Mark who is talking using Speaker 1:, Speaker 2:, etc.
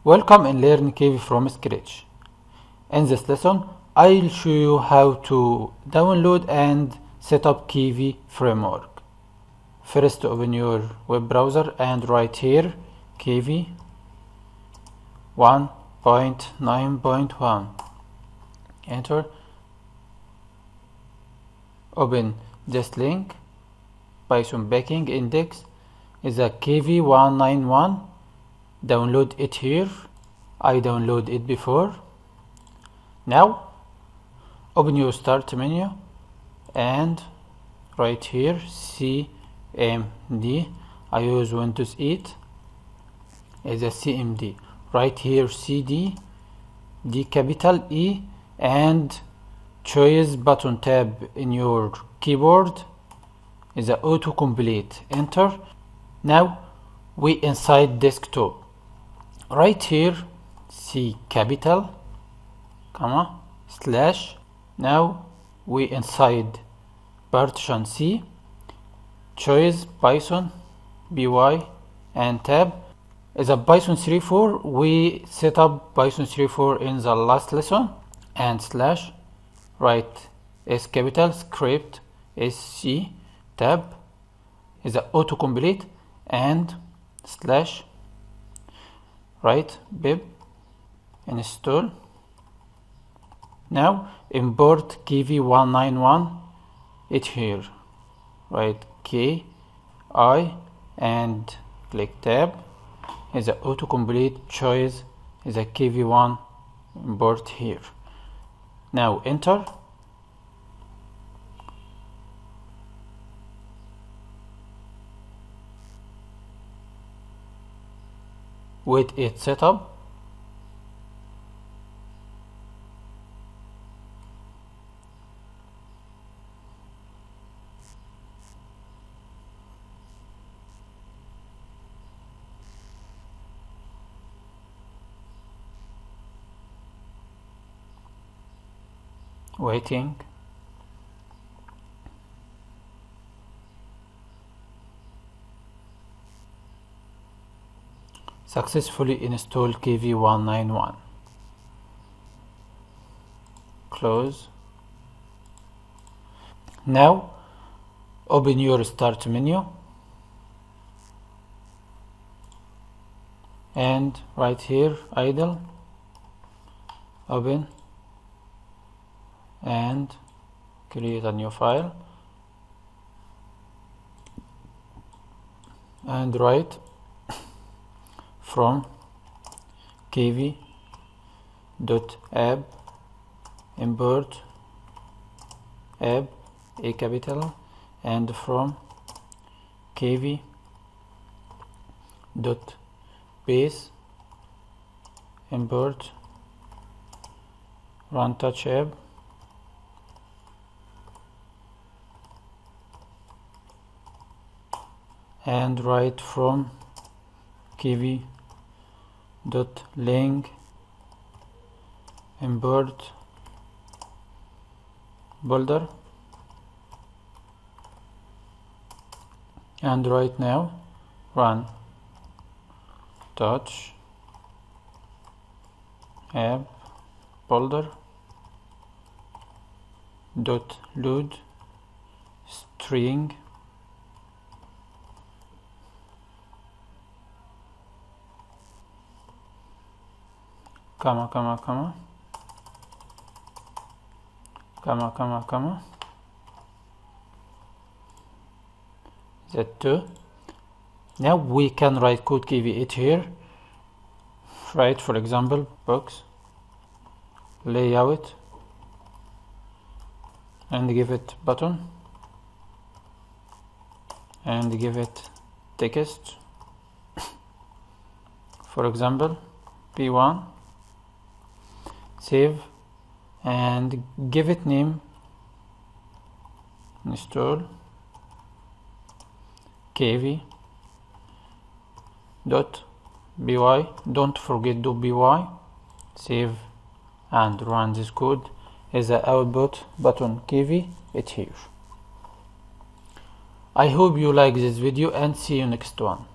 Speaker 1: Welcome and learn Kivy from scratch. In this lesson, I'll show you how to download and set up Kivy framework. First, open your web browser and write here Kivy 1.9.1. Enter. Open this link. Python backing index is a Kivy 191. Download it here. I download it before. Now open your start menu and right here CMD. I use Windows 8 as a CMD. Right here CD, D capital E, and choice button tab in your keyboard is a autocomplete. Enter. Now we inside desktop. Right here C capital comma slash. Now we inside partition C, choice Python by and tab is a Python 3.4. we set up Python 3.4 in the last lesson, and slash right S capital script SC tab is a autocomplete, and slash right pip install. Now import Kivy 191 it here, right K I and click tab is a autocomplete, choice is a Kivy 1, import here. Now enter. Wait it setup. Waiting. Successfully install Kivy 191. Close. Now open your start menu and right here idle, open and create a new file and write from kivy.app import app a capital, and from kivy.base import run touch app, and write from kivy.ling import builder, and right now run touch app builder dot load string comma Z2. Now we can write code Kivy it here. Write for example box layout and give it button and give it text, for example P1, save and give it name, install Kivy.by. Don't forget .by. Save and run this code as the output button Kivy it here. I hope you like this video and see you next one.